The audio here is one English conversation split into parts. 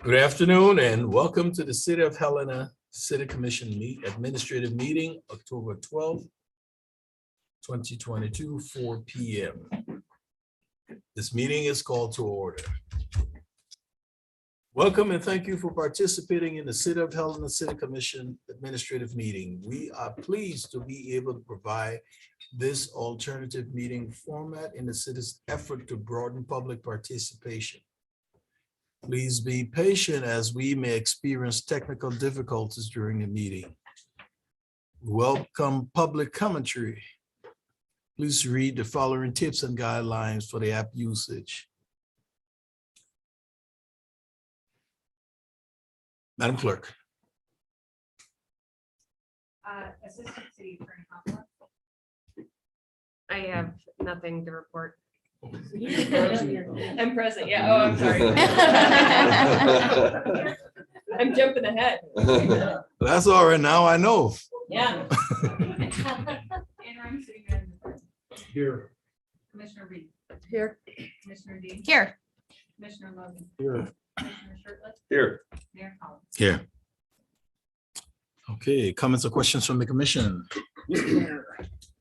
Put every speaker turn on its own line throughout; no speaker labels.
Good afternoon and welcome to the City of Helena City Commission Administrative Meeting, October 12th, 2022, 4 p.m. This meeting is called to order. Welcome and thank you for participating in the City of Helena City Commission Administrative Meeting. We are pleased to be able to provide this alternative meeting format in the city's effort to broaden public participation. Please be patient as we may experience technical difficulties during the meeting. Welcome public commentary. Please read the following tips and guidelines for the app usage. Madam Clerk.
Assistant City Attorney Hopla. I have nothing to report. I'm present, yeah. Oh, I'm sorry. I'm jumping ahead.
That's all right, now I know.
Yeah. Interim City Manager.
Here.
Commissioner Reed.
Here.
Commissioner Dean.
Here.
Commissioner Logan.
Here.
Commissioner Shirtless.
Here.
Mayor Collins.
Here. Okay, comments or questions from the commission?
Mr. Mayor,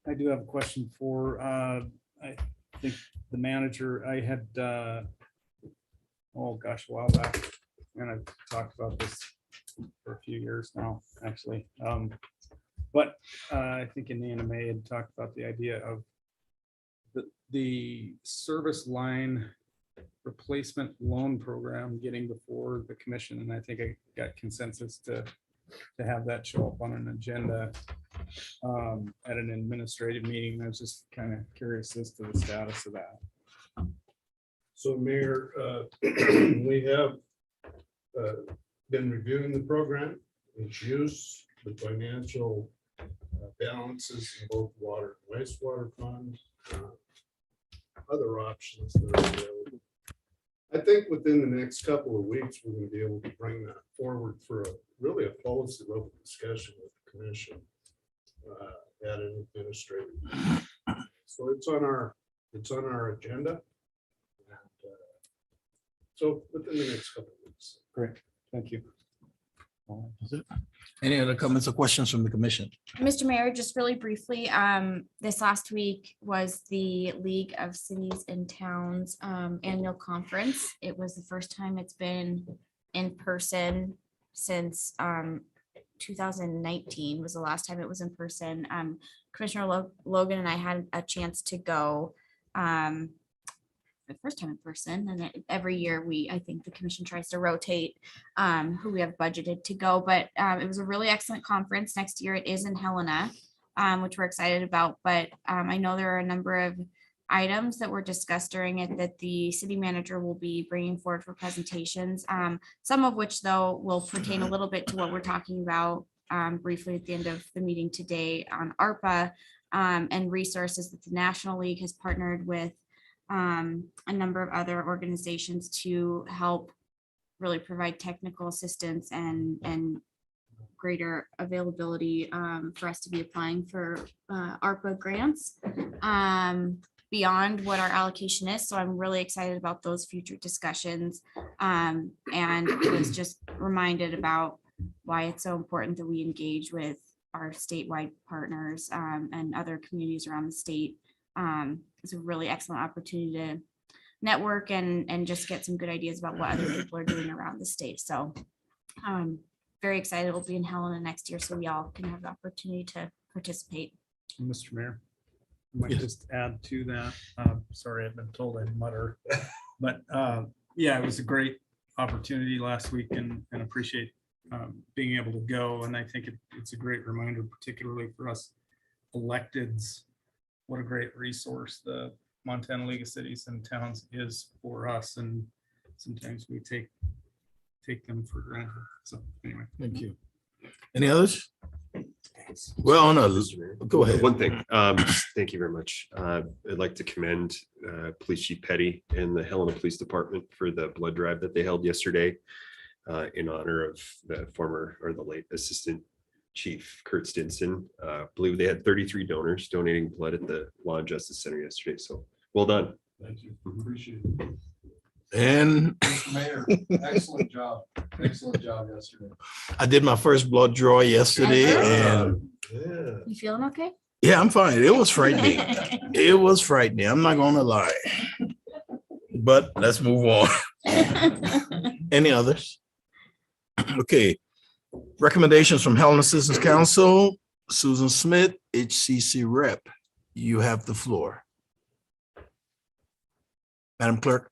I do have a question for, I think the manager, I had, oh gosh, a while back, and I've talked about this for a few years now, actually. But I think in the NMA had talked about the idea of the service line replacement loan program getting before the commission, and I think I got consensus to have that show up on an agenda at an administrative meeting. I was just kind of curious as to the status of that.
So Mayor, we have been reviewing the program, its use, the financial balances in both water and wastewater funds, other options that are available. I think within the next couple of weeks, we're going to be able to bring that forward for really a policy level discussion with the commission at an administrative meeting. So it's on our agenda. And, so within the next couple of weeks.
Great, thank you.
Any other comments or questions from the commission?
Mr. Mayor, just really briefly, this last week was the League of Cities and Towns annual conference. It was the first time it's been in person since 2019 was the last time it was in person. Commissioner Logan and I had a chance to go the first time in person, and every year I think the commission tries to rotate who we have budgeted to go, but it was a really excellent conference. Next year it is in Helena, which we're excited about, but I know there are a number of items that were discussed during it that the city manager will be bringing forward for presentations, some of which though will pertain a little bit to what we're talking about briefly at the end of the meeting today on ARPA and resources that the National League has partnered with a number of other organizations to help really provide technical assistance and greater availability for us to be applying for ARPA grants beyond what our allocation is. So I'm really excited about those future discussions and was just reminded about why it's so important that we engage with our statewide partners and other communities around the state. It's a really excellent opportunity to network and just get some good ideas about what other people are doing around the state. So very excited. We'll be in Helena next year, so we all can have the opportunity to participate.
Mr. Mayor, I might
Yes.
just add to that. Sorry, I've been told I'd mutter, but yeah, it was a great opportunity last week and appreciate being able to go. And I think it's a great reminder, particularly for us electeds, what a great resource the Montana League of Cities and Towns is for us. And sometimes we take them for granted. So anyway.
Thank you. Any others? Well, no, go ahead.
One thing, thank you very much. I'd like to commend Police Chief Petty and the Helena Police Department for the blood drive that they held yesterday in honor of the former or the late Assistant Chief Kurt Stinson. I believe they had 33 donors donating blood at the Law and Justice Center yesterday. So well done.
Thank you. Appreciate it.
And
Mayor, excellent job yesterday.
I did my first blood draw yesterday, and
Yeah.
You feeling okay?
yeah, I'm fine. It was frightening. It was frightening. I'm not gonna lie. But let's move on. Any others? Okay. Recommendations from Helena Citizens Council, Susan Smith, HCC rep. You have the floor. Madam Clerk.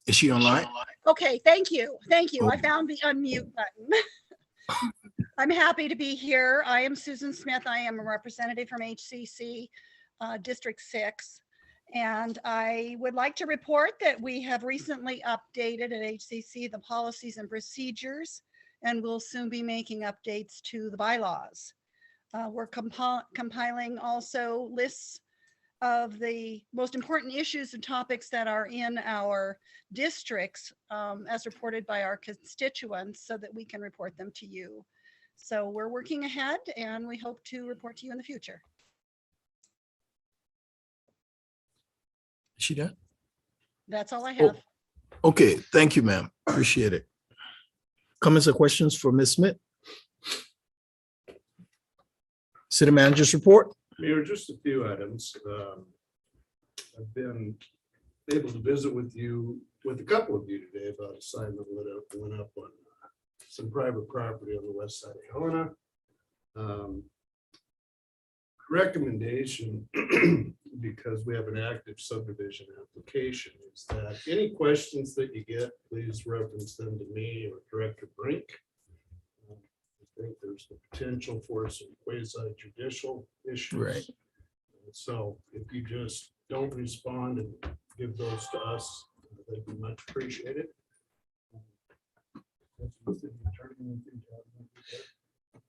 Is she online?
Okay, thank you. Thank you. I
Oh.
found the unmute button. I'm happy to be here. I am Susan Smith. I am a representative from HCC District 6. And I would like to report that we have recently updated at HCC the policies and procedures, and we'll soon be making updates to the bylaws. We're compiling also lists of the most important issues and topics that are in our districts as reported by our constituents so that we can report them to you. So we're working ahead and we hope to report to you in the future.
Is she there?
That's all I
Oh.
have.
Okay, thank you, ma'am. Appreciate it. Comments or questions for Ms. Smith? City Manager's report?
Mayor, just a few items. I've been able to visit with a couple of you today about a sign that went up on some private property on the west side of Helena. Recommendation, because we have an active subdivision application, is that any questions that you get, please reference them to me or Director Brink. I think there's the potential for some quasi judicial issues.
Right.
So if you just don't respond and give those to us, that'd be much appreciated.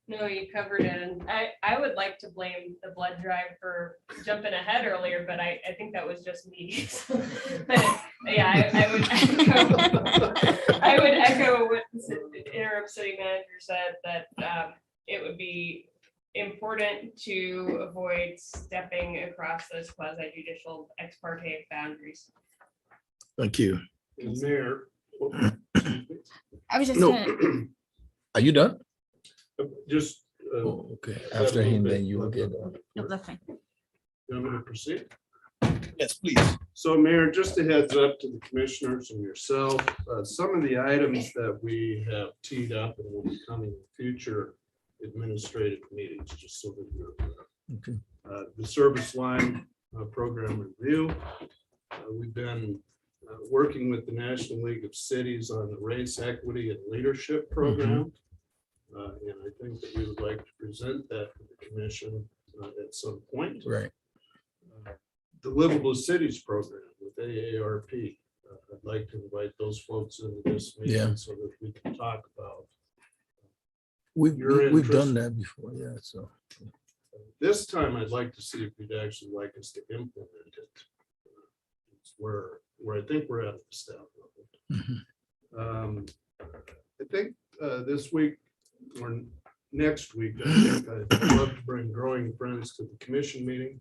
No, you covered it. And I would like to blame the blood drive for jumping ahead earlier, but I think that was just me. But yeah, I would echo what the interim city manager said, that it would be important to avoid stepping across those quasi judicial ex parte boundaries.
Thank you.
And Mayor,
I was just
No.
gonna,
Are you done?
just.
Oh, okay. After him, then you will get.
no, that's fine.
You want me to proceed?
Yes, please.
So Mayor, just a heads up to the commissioners and yourself, some of the items that we have teed up and will be coming in future administrative meetings, just so that you're aware.
Okay.
The service line program review. We've been working with the National League of Cities on the Race Equity and Leadership Program. And I think that we would like to present that to the commission at some point.
Right.
The Livable Cities Program with AARP. I'd like to invite those folks into this
Yeah.
meeting so that we can talk about.
We've
Your
done
interest.
that before, yeah, so.
This time, I'd like to see if you'd actually like us to implement it. It's where I think we're at the staff level. I think this week or next week, I think I'd love to bring Growing Friends to the commission meeting.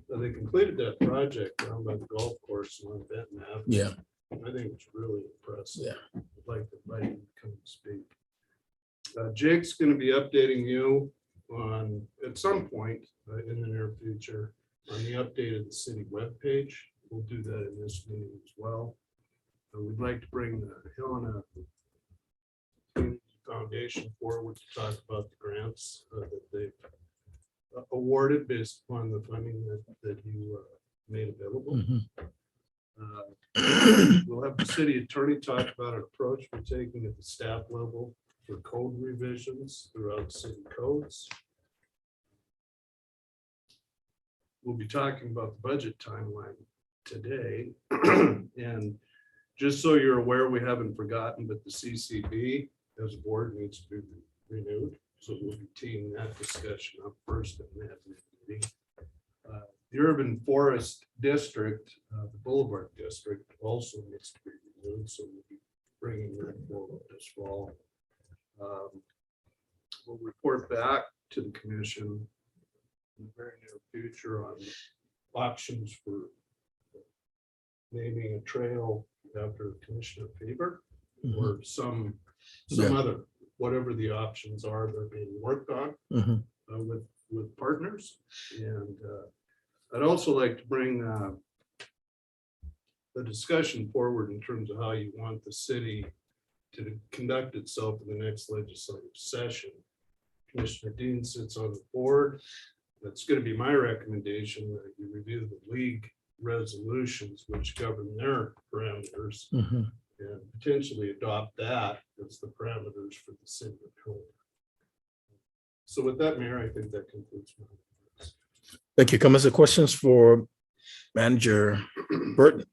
They completed that project down by the golf course on Benton Avenue.
Yeah.
I think it's really impressive.
Yeah.
I'd like to invite him to come and speak. Jake's going to be updating you on, at some point in the near future, on the update of the city webpage. We'll do that in this meeting as well. We'd like to bring the Helena Community Foundation forward to talk about the grants that they've awarded based upon the funding that you made available.
Mhm.
We'll have the city attorney talk about an approach we're taking at the staff level for code revisions throughout city codes. We'll be talking about the budget timeline today. And just so you're aware, we haven't forgotten, but the CCB as a board needs to be renewed. So we'll be teeing that discussion up first in that meeting. The urban forest district, the Boulevard district also needs to be reviewed, so we'll be bringing that forward this fall. We'll report back to the commission in the very near future on options for naming a trail after Commissioner Faber or some other, whatever the options are, they're being worked on with partners. And I'd also like to bring the discussion forward in terms of how you want the city to conduct itself in the next legislative session. Commissioner Dean sits on the board. That's going to be my recommendation, that you review the league resolutions which govern their parameters and potentially adopt that as the parameters for the city of Helena. So with that, Mayor, I think that concludes my remarks.
Thank you. Comments or questions for Manager Burton?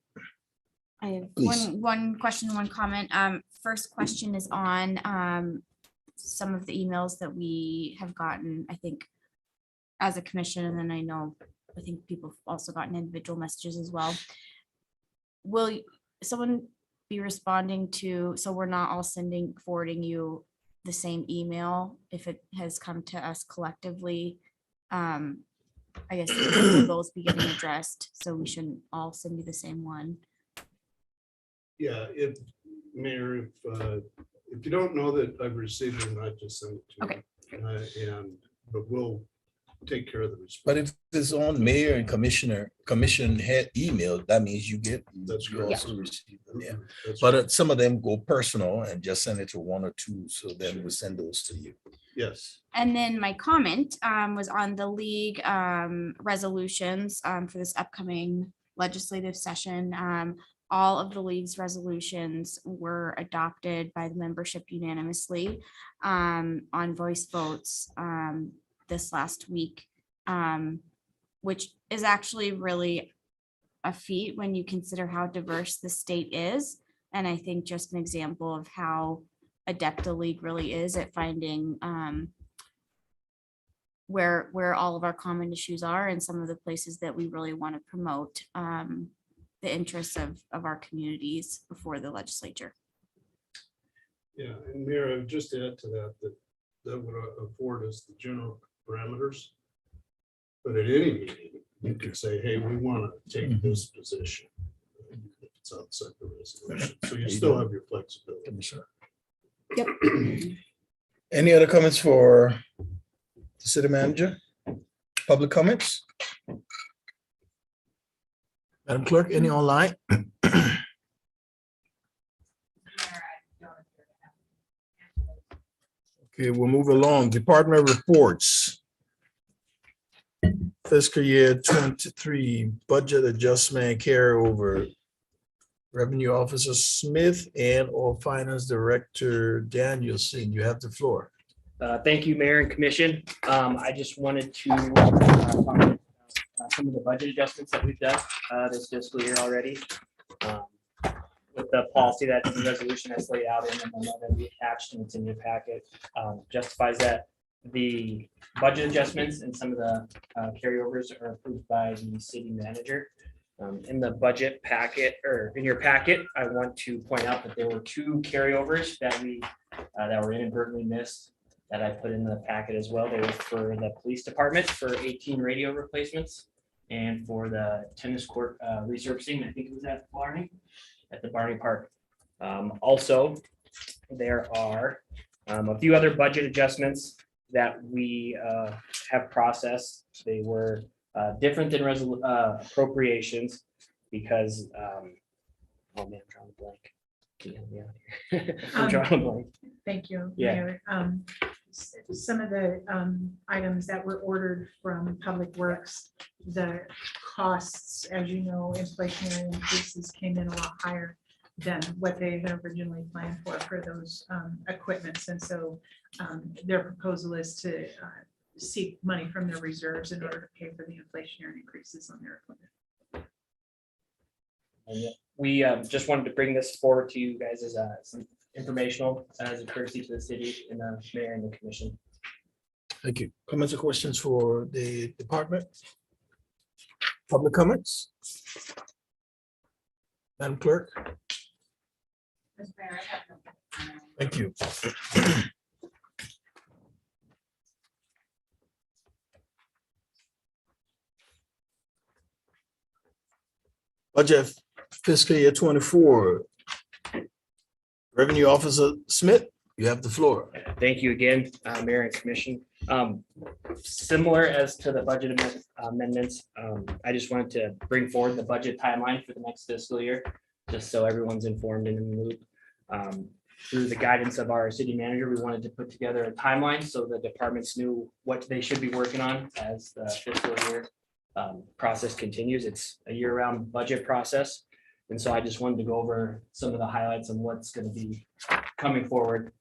I have
Please.
one question, one comment. First question is on some of the emails that we have gotten, I think, as a commission, and then I think people have also gotten individual messages as well. Will someone be responding to, so we're not all forwarding you the same email if it has come to us collectively? I guess those be getting addressed, so we shouldn't all send you the same one.
Yeah, Mayor, if you don't know that I've received it, I just send it to
Okay.
you. But we'll take care of the response.
But if it's on mayor and commission head email, that means you get,
That's
you
correct.
also receive them, yeah.
That's
But
right.
some of them go personal and just send it to one or two, so then we send those to you.
Yes.
And then my comment was on the league resolutions for this upcoming legislative session. All of the league's resolutions were adopted by the membership unanimously on voice votes this last week, which is actually really a feat when you consider how diverse the state is. And I think just an example of how adept the league really is at finding where all of our common issues are and some of the places that we really want to promote the interests of our communities before the legislature.
Yeah, and Mayor, I would just add to that, that would afford us the general parameters. But at any meeting, you could say, hey, we want to take this position. If it's outside the resolution, so you still have your flexibility.
Commissioner.
Yep.
Any other comments for the city manager? Public comments? Madam Clerk, any online? Okay, we'll move along. Department reports. Fiscal year 23 budget adjustment carryover. Revenue Officer Smith and/or Finance Director Danielson, you have the floor.
Thank you, Mayor and Commission. I just wanted to talk about some of the budget adjustments that we've done this fiscal year already. With the policy that the resolution has laid out in the memo that we attached and it's in your packet, justifies that the budget adjustments and some of the carryovers are approved by the city manager. In the budget packet, or in your packet, I want to point out that there were two carryovers that were inadvertently missed that I put in the packet as well. They were for the police department for 18 radio replacements and for the tennis court resurfacing. I think it was at the Barney Park. Also, there are a few other budget adjustments that we have processed. They were different than appropriations because, oh man, I'm drawing a blank. Can you help me out here? I'm drawing a blank.
Thank you,
Yeah.
Mayor. Some of the items that were ordered from Public Works, the costs, as you know, inflationary increases came in a lot higher than what they had originally planned for those equipments. And so their proposal is to seek money from their reserves in order to pay for the inflationary increases on their equipment.
And we just wanted to bring this forward to you guys as some informational, as a courtesy to the city and the mayor and the commission.
Thank you. Comments or questions for the department? Public comments? Madam Clerk? Thank you. Budget fiscal year 24. Revenue Officer Smith, you have the floor.
Thank you again, Mayor and Commission. Similar as to the budget amendments, I just wanted to bring forward the budget timeline for the next fiscal year, just so everyone's informed and in the loop. Through the guidance of our city manager, we wanted to put together a timeline so the departments knew what they should be working on as the fiscal year process continues. It's a year-round budget process. And so I just wanted to go over some of the highlights of what's going to be coming forward.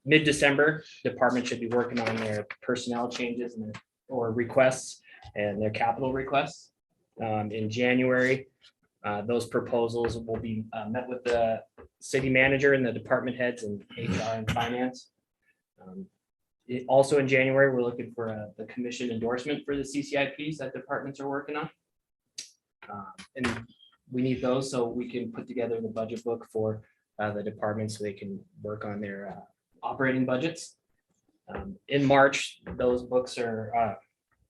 Mid-December, department should be working on their personnel changes and or requests and their capital requests. In January, those proposals will be met with the city manager and the department heads and HR and finance. Also in January, we're looking for the commission endorsement for the CCIPs that departments are working on. And we need those so we can put together the budget book for the department so they can work on their operating budgets. In March, those books are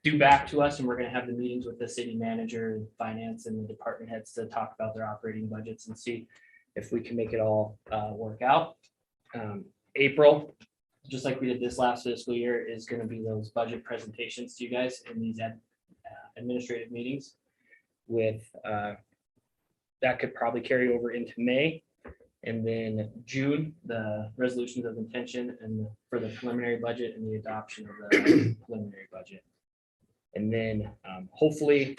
due back to us, and we're going to have the meetings with the city manager, finance, and the department heads to talk about their operating budgets and see if we can make it all work out. April, just like we did this last fiscal year, is going to be those budget presentations to you guys in these administrative meetings with that could probably carry over into May. And then June, the resolutions of intention and for the preliminary budget and the adoption of the preliminary budget. And then hopefully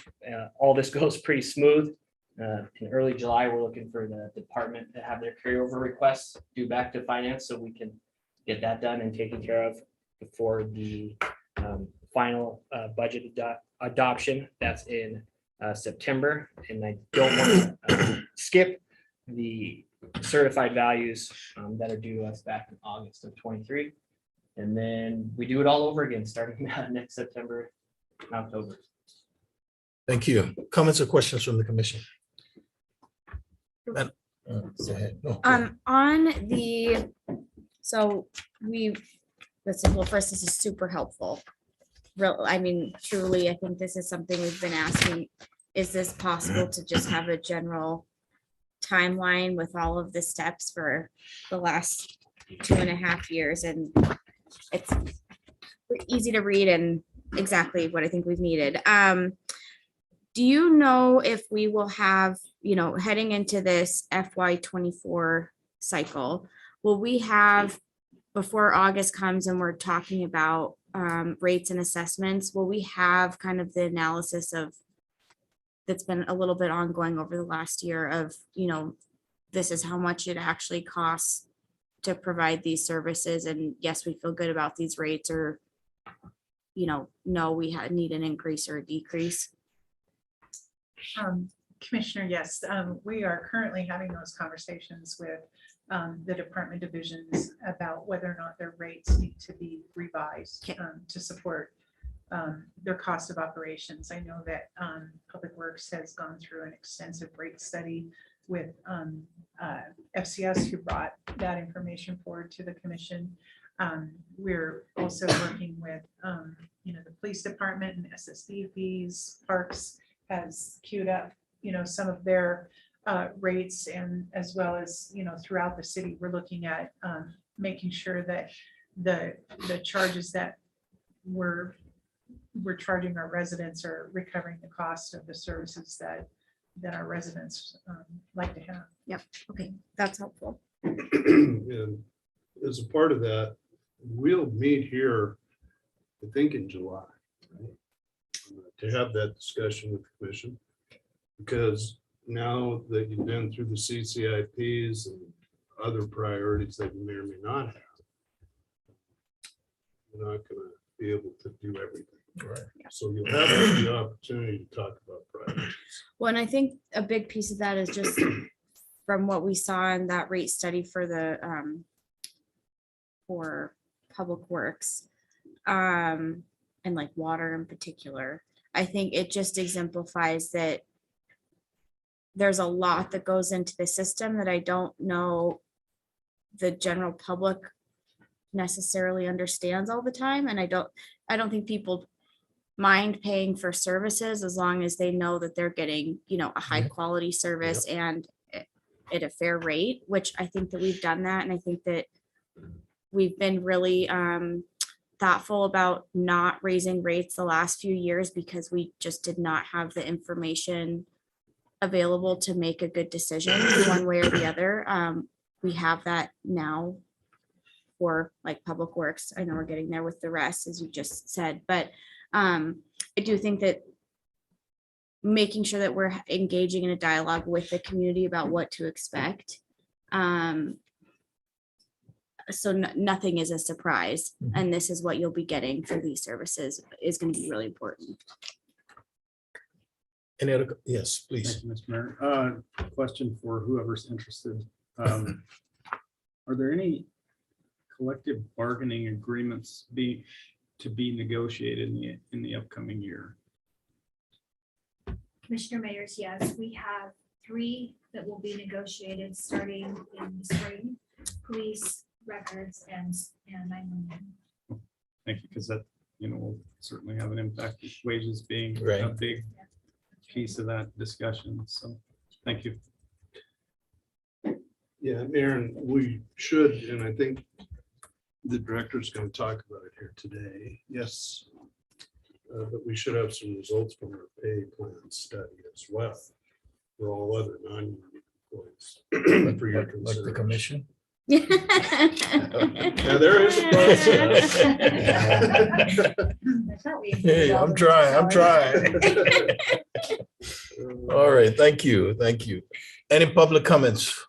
all this goes pretty smooth. In early July, we're looking for the department to have their carryover requests due back to finance so we can get that done and taken care of before the final budget adoption. That's in September. And I don't want to skip the certified values that are due us back in August of 23. And then we do it all over again, starting next September, October.
Thank you. Comments or questions from the commission? Go ahead. No, go ahead.
On the, so well, first, this is super helpful. I mean, truly, I think this is something we've been asking. Is this possible to just have a general timeline with all of the steps for the last 2.5 years? And it's easy to read and exactly what I think we've needed. Do you know if we will have, heading into this FY24 cycle, will we have, before August comes and we're talking about rates and assessments, will we have kind of the analysis of that's been a little bit ongoing over the last year of, this is how much it actually costs to provide these services, and yes, we feel good about these rates, or no, we need an increase or a decrease?
Commissioner, yes, we are currently having those conversations with the department divisions about whether or not their rates need to be revised to support their cost of operations. I know that Public Works has gone through an extensive rate study with FCS, who brought that information forward to the commission. We're also working with the police department and SSD fees. Parks has queued up some of their rates, and as well as throughout the city, we're looking at making sure that the charges that we're charging our residents are recovering the cost of the services that our residents like to have.
Yep. Okay, that's helpful.
And as a part of that, we'll meet here, I think in July, right? To have that discussion with the commission, because now that you've been through the CCIPs and other priorities that you may or may not have, you're not going to be able to do everything.
Right.
So you'll have the opportunity to talk about priorities.
Well, and I think a big piece of that is just from what we saw in that rate study for the for Public Works and like water in particular. I think it just exemplifies that there's a lot that goes into the system that I don't know the general public necessarily understands all the time. And I don't think people mind paying for services as long as they know that they're getting, a high quality service and at a fair rate, which I think that we've done that. And I think that we've been really thoughtful about not raising rates the last few years because we just did not have the information available to make a good decision one way or the other. We have that now for like Public Works. I know we're getting there with the rest, as you just said, but I do think that making sure that we're engaging in a dialogue with the community about what to expect. So nothing is a surprise, and this is what you'll be getting for these services is going to be really important.
Any other, yes, please.
Thank you, Mr. Mayor. Question for whoever's interested. Are there any collective bargaining agreements to be negotiated in the upcoming year?
Commissioner Mayors, yes, we have 3 that will be negotiated starting in the spring: police, records, and 911.
Thank you, because that, will certainly have an impact with wages being a
Right.
big piece of that discussion. So, thank you.
Yeah, Aaron, we should, and I think the director's going to talk about it here today. Yes. But we should have some results from our pay plan study as well for all other non-union employees. For your
Like the
consideration.
commission?
Yeah, there is a process.
Hey, I'm trying. All right, thank you. Any public comments?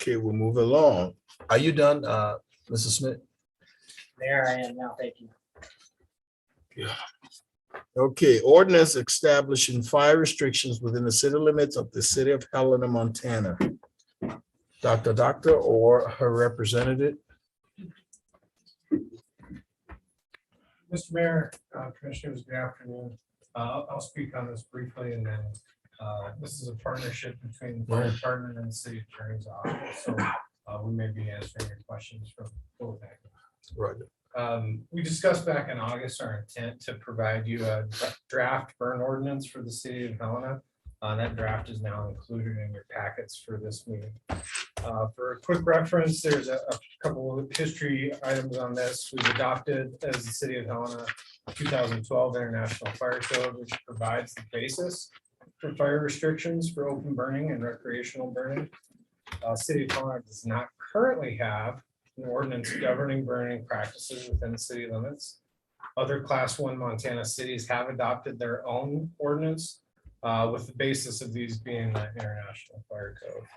Okay, we'll move along. Are you done, Mrs. Smith?
There I am now, thank you.
Okay, ordinance establishing fire restrictions within the city limits of the city of Helena, Montana. Doctor or her representative.
Mr. Mayor, Commissioners, good afternoon. I'll speak on this briefly, and then this is a partnership between the fire department and the city attorney's office. So we may be answering your questions from both angles.
Right.
We discussed back in August our intent to provide you a draft burn ordinance for the city of Helena. That draft is now included in your packets for this meeting. For a quick reference, there's a couple of history items on this. We've adopted, as the city of Helena, 2012 International Fire Code, which provides the basis for fire restrictions for open burning and recreational burning. City of Helena does not currently have an ordinance governing burning practices within the city limits. Other Class 1 Montana cities have adopted their own ordinance, with the basis of these being the International Fire Code.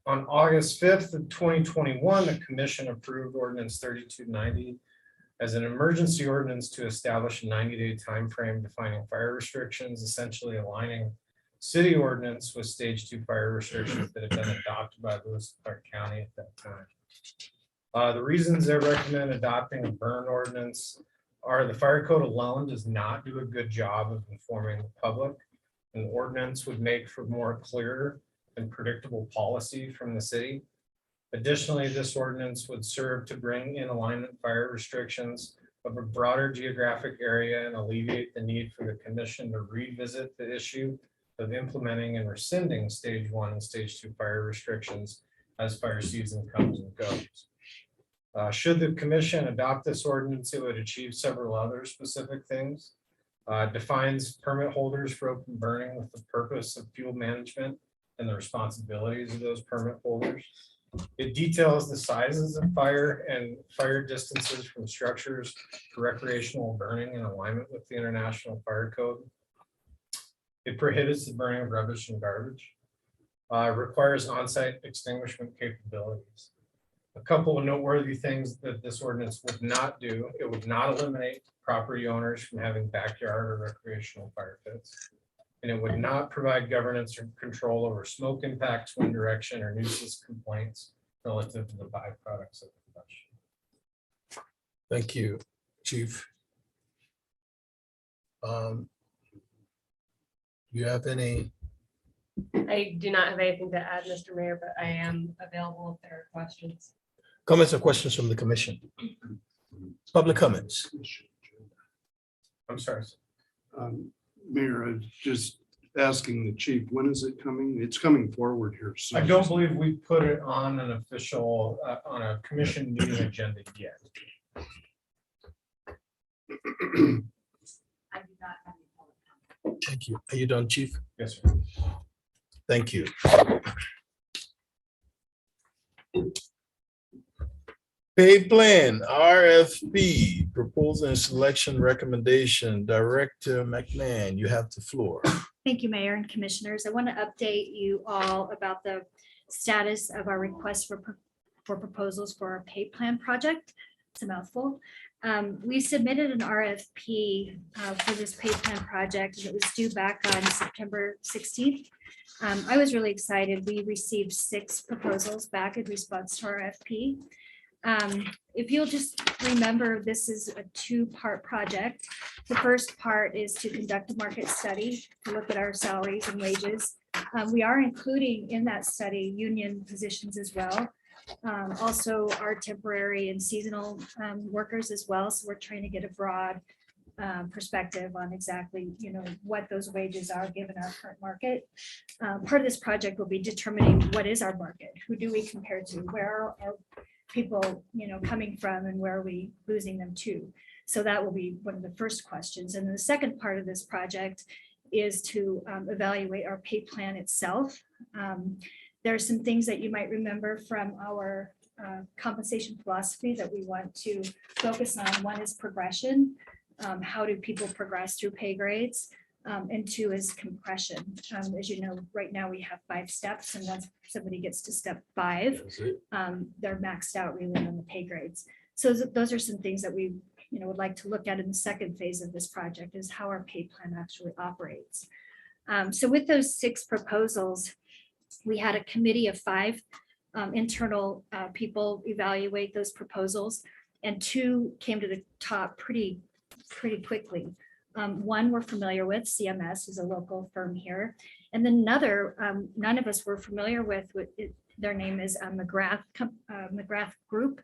On August 5th of 2021, the commission approved ordinance 3290 as an emergency ordinance to establish a 90-day time frame defining fire restrictions, essentially aligning city ordinance with stage 2 fire restrictions that have been adopted by Lewis and Clark County at that time. The reasons they recommend adopting a burn ordinance are the fire code alone does not do a good job of informing the public. An ordinance would make for more clear and predictable policy from the city. Additionally, this ordinance would serve to bring in alignment fire restrictions of a broader geographic area and alleviate the need for the commission to revisit the issue of implementing and rescinding stage 1 and stage 2 fire restrictions as fire season comes and goes. Should the commission adopt this ordinance, it would achieve several other specific things. Defines permit holders for open burning with the purpose of fuel management and the responsibilities of those permit holders. It details the sizes of fire and fire distances from structures for recreational burning in alignment with the International Fire Code. It prohibits the burning of rubbish and garbage. Requires on-site extinguishment capabilities. A couple of noteworthy things that this ordinance would not do: it would not eliminate property owners from having backyard or recreational fire pits. And it would not provide governance or control over smoke impacts, wind direction, or nuisance complaints relative to the byproducts of combustion.
Thank you, Chief. You have any?
I do not have anything to add, Mr. Mayor, but I am available if there are questions.
Comments or questions from the commission? Public comments.
I'm sorry.
Mayor, I was just asking the chief, when is it coming? It's coming forward here soon.
I don't believe we put it on an official, on a commission meeting agenda yet.
I do not have any public comment.
Thank you. Are you done, Chief?
Yes, sir.
Thank you. Pay plan, RFP, proposal and selection recommendation. Director McMahon, you have the floor.
Thank you, Mayor and Commissioners. I want to update you all about the status of our request for proposals for our pay plan project. It's a mouthful. We submitted an RFP for this pay plan project, and it was due back on September 16th. I was really excited. We received 6 proposals back in response to our RFP. If you'll just remember, this is a 2-part project. The first part is to conduct a market study to look at our salaries and wages. We are including in that study union positions as well. Also our temporary and seasonal workers as well. So we're trying to get a broad perspective on exactly, what those wages are given our current market. Part of this project will be determining what is our market, who do we compare to, where are people, coming from, and where are we losing them to. So that will be one of the first questions. And the second part of this project is to evaluate our pay plan itself. There are some things that you might remember from our compensation philosophy that we want to focus on. One is progression. How do people progress through pay grades? And 2 is compression. As you know, right now we have 5 steps, and once somebody gets to step 5, they're maxed out really on the pay grades. So those are some things that we would like to look at in the second phase of this project, is how our pay plan actually operates. So with those 6 proposals, we had a committee of 5 internal people evaluate those proposals, and 2 came to the top pretty quickly. One we're familiar with, CMS is a local firm here, and then another none of us were familiar with. Their name is McGrath Group.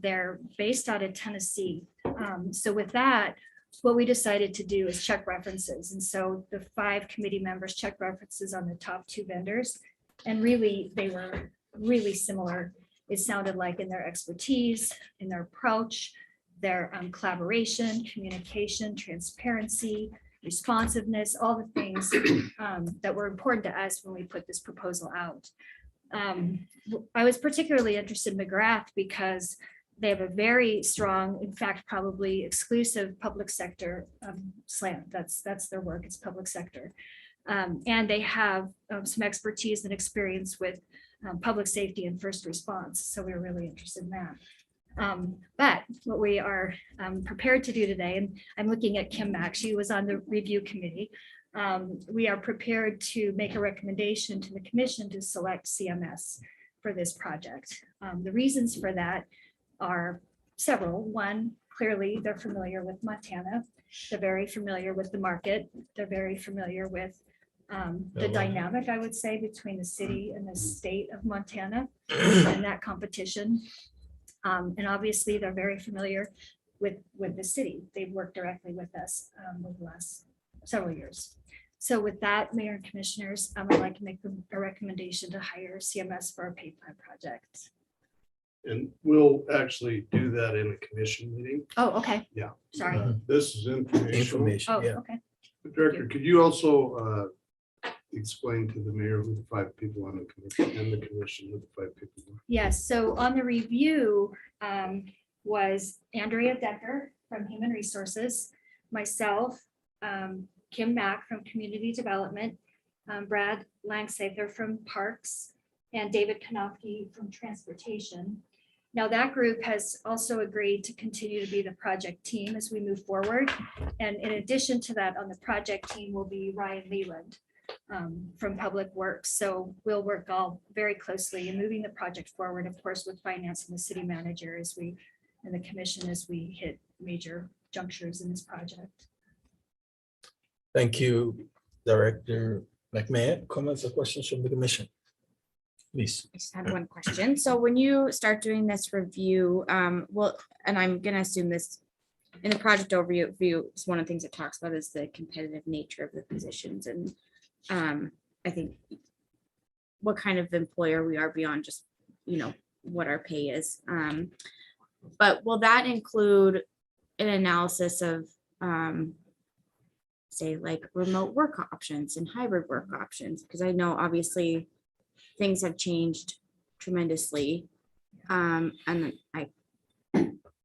They're based out of Tennessee. So with that, what we decided to do is check references, and so the 5 committee members checked references on the top 2 vendors, and really they were really similar. It sounded like in their expertise, in their approach, their collaboration, communication, transparency, responsiveness, all the things that were important to us when we put this proposal out. I was particularly interested in McGrath because they have a very strong, in fact, probably exclusive public sector slant. That's their work, it's public sector. And they have some expertise and experience with public safety and first response. So we were really interested in that. But what we are prepared to do today, and I'm looking at Kim Mack, she was on the review committee. We are prepared to make a recommendation to the commission to select CMS for this project. The reasons for that are several. One, clearly they're familiar with Montana. They're very familiar with the market. They're very familiar with the dynamic, I would say, between the city and the state of Montana and that competition. And obviously they're very familiar with the city. They've worked directly with us over the last several years. So with that, Mayor and Commissioners, I'd like to make a recommendation to hire CMS for our pay plan project.
And we'll actually do that in a commission meeting.
Oh, okay.
Yeah.
Sorry.
This is informational.
Oh,
Yeah.
okay.
Director, could you also explain to the mayor who the 5 people on the commission and the commission who the 5 people were?
Yes, so on the review was Andrea Decker from Human Resources, myself, Kim Mack from Community Development, Brad Langsather from Parks, and David Kanofsky from Transportation. Now that group has also agreed to continue to be the project team as we move forward. And in addition to that, on the project team will be Ryan Leland from Public Works. So we'll work all very closely in moving the project forward, of course, with finance and the city manager as we and the commission as we hit major junctures in this project.
Thank you, Director McMahon. Comments or questions from the commission? Please.
I just had one question. So when you start doing this review, well, and I'm gonna assume this in the project overview, it's one of the things it talks about is the competitive nature of the positions. And I think what kind of employer we are beyond just, what our pay is. But will that include an analysis of, say, like remote work options and hybrid work options? Because I know obviously things have changed tremendously. And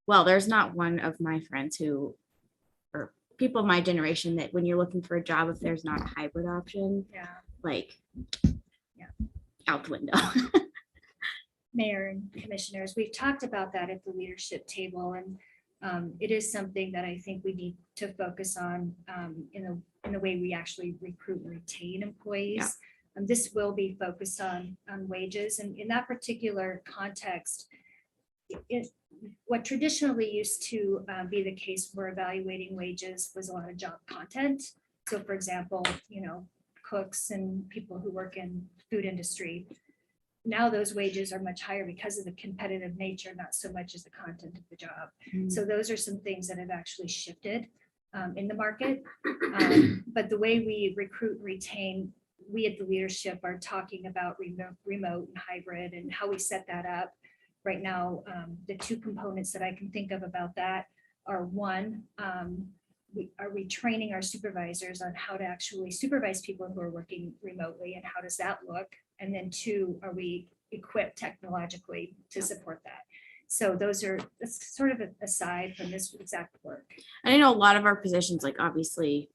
there's not one of my friends who, or people of my generation, that when you're looking for a job, if there's not a hybrid option,
Yeah.
like,
Yeah.
out the window.
Mayor and commissioners, we've talked about that at the leadership table, and it is something that I think we need to focus on in the way we actually recruit and retain employees. This will be focused on wages, and in that particular context, what traditionally used to be the case for evaluating wages was a lot of job content. So for example, cooks and people who work in food industry. Now those wages are much higher because of the competitive nature, not so much as the content of the job. So those are some things that have actually shifted in the market. But the way we recruit and retain, we at the leadership are talking about remote and hybrid and how we set that up. Right now, the two components that I can think of about that are one, are we training our supervisors on how to actually supervise people who are working remotely, and how does that look? And then two, are we equipped technologically to support that? So that's sort of aside from this exact work.
And I know a lot of our positions, like obviously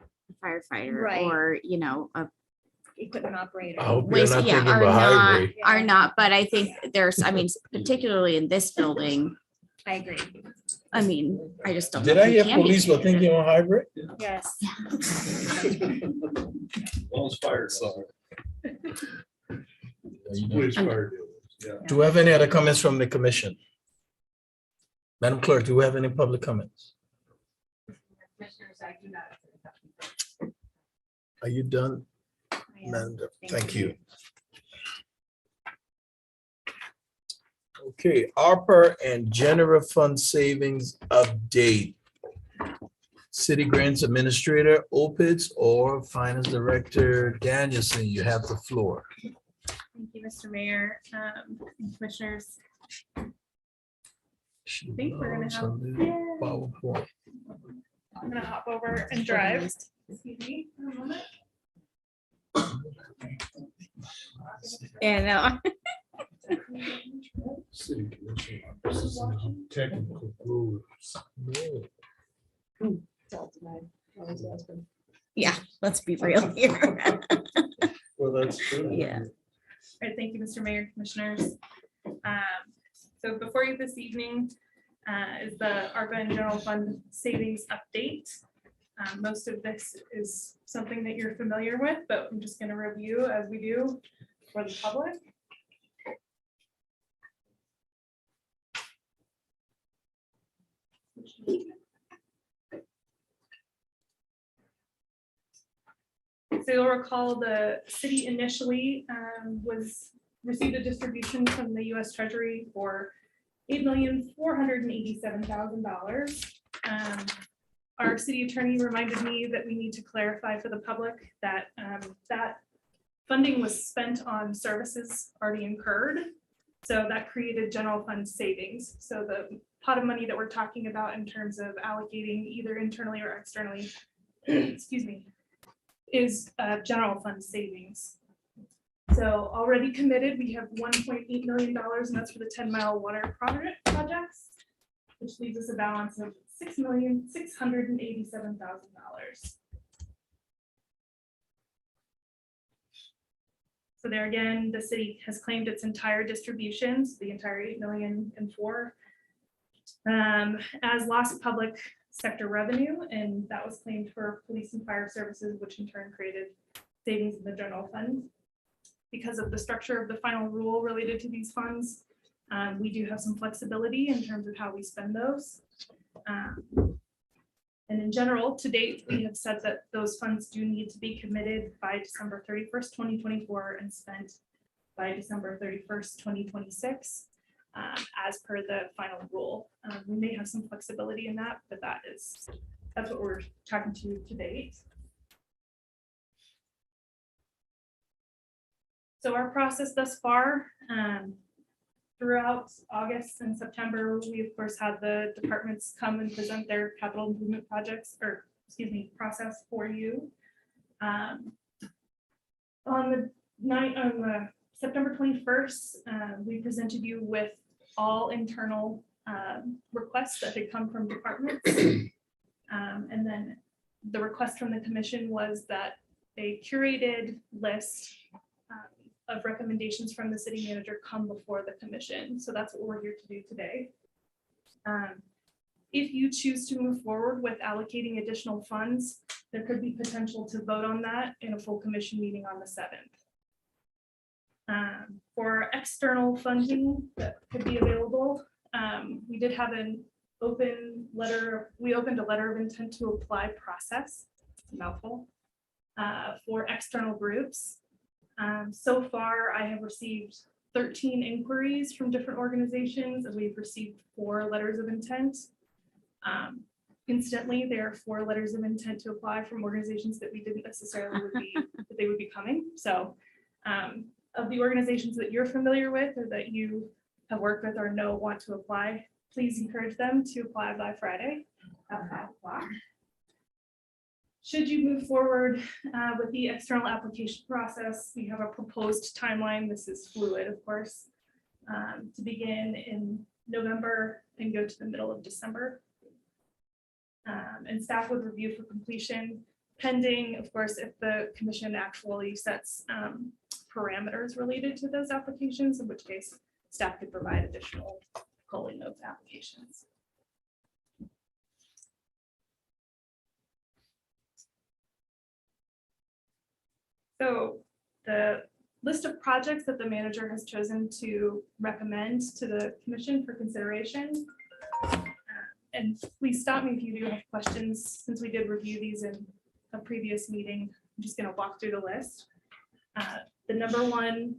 a firefighter,
Right.
or, a
Equipment operator.
I hope you're not thinking
are
about
not,
hybrid.
are not, but I think there's, particularly in this building,
I agree.
I just don't.
Did
know
I
if we
hear
can be
police were thinking
competitive.
on hybrid?
Yes.
All's fire. Police fire dealers, yeah.
Do we have any other comments from the commission? Madam Clerk, do we have any public comments? Are you done?
I am.
Madam,
Thank
thank
you.
you. Okay, ARPA and general fund savings update. City Grants Administrator, OPIDS, or Finance Director Danielson, you have the floor.
Thank you, Mr. Mayor, and Commissioners.
She
think we're gonna
loves
have-
her little PowerPoint.
I'm gonna hop over and drive. Excuse me for a moment.
Yeah, no.
City commission offices and technical rules.
Yeah, let's be real here.
Well, that's true.
Yeah.
All right, thank you, Mr. Mayor, Commissioners. So before you this evening is the ARPA and general fund savings update. Most of this is something that you're familiar with, but I'm just going to review as we do for the public. So you'll recall the city initially received a distribution from the U.S. Treasury for $8,487,000. Our city attorney reminded me that we need to clarify for the public that that funding was spent on services already incurred. So that created general fund savings. So the pot of money that we're talking about in terms of allocating either internally or externally, excuse me, is general fund savings. So already committed, we have $1.8 million, and that's for the 10-mile water projects, which leaves us a balance of $6,687,000. So there again, the city has claimed its entire distributions, the entire $8,000,004, as lost public sector revenue, and that was claimed for police and fire services, which in turn created savings in the general fund. Because of the structure of the final rule related to these funds, We do have some flexibility in terms of how we spend those. And in general, to date, we have said that those funds do need to be committed by December 31st, 2024 and spent by December 31st, 2026, as per the final rule. We may have some flexibility in that, but that's what we're talking to date. So our process thus far, throughout August and September, we of course had the departments come and present their capital improvement projects, or excuse me, process for you. On the September 21st, we presented you with all internal requests that had come from departments. And then the request from the commission was that a curated list of recommendations from the city manager come before the commission. So that's what we're here to do today. If you choose to move forward with allocating additional funds, there could be potential to vote on that in a full commission meeting on the 7th. For external funding that could be available, we did have an open letter. We opened a letter of intent to apply process, it's a mouthful, for external groups. So far, I have received 13 inquiries from different organizations, and we've received 4 letters of intent. Instantly, there are 4 letters of intent to apply from organizations that we didn't necessarily that they would be coming. So of the organizations that you're familiar with or that you have worked with or know want to apply, please encourage them to apply by Friday at 5 o'clock. Should you move forward with the external application process, we have a proposed timeline. This is fluid, of course, to begin in November and go to the middle of December. And staff would review for completion, pending, of course, if the commission actually sets parameters related to those applications, in which case staff could provide additional culling of applications. So the list of projects that the manager has chosen to recommend to the commission for consideration. And please stop me if you do have questions, since we did review these in a previous meeting. I'm just going to walk through the list. The number 1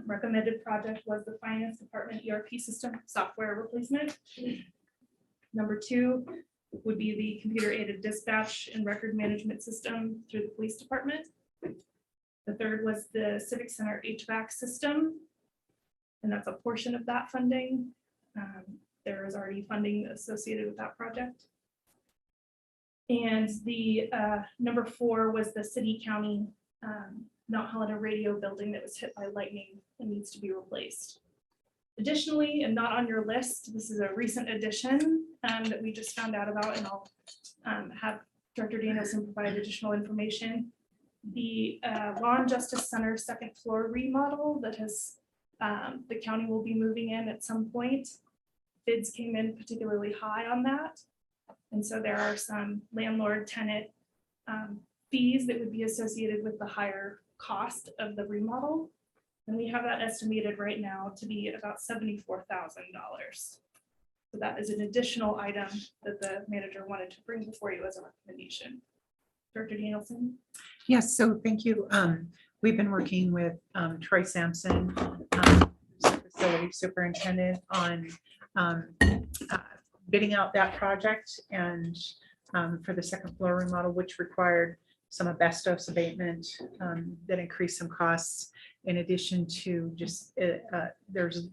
recommended project was the finance department ERP system software replacement. Number 2 would be the computer aided dispatch and record management system through the police department. The 3rd was the Civic Center HVAC system, and that's a portion of that funding. There is already funding associated with that project. And the number 4 was the city county Mount Helena radio building that was hit by lightning and needs to be replaced. Additionally, and not on your list, this is a recent addition that we just found out about, and I'll have Director Danielson provide additional information. The Law and Justice Center 2nd floor remodel that has the county will be moving in at some point. Bids came in particularly high on that. And so there are some landlord tenant fees that would be associated with the higher cost of the remodel. And we have that estimated right now to be at about $74,000. So that is an additional item that the manager wanted to bring before you as a recommendation. Director Danielson.
Yes, so thank you. We've been working with Troy Sampson, facility superintendent, on bidding out that project, and for the 2nd floor remodel, which required some asbestos abatement that increased some costs, in addition to just there's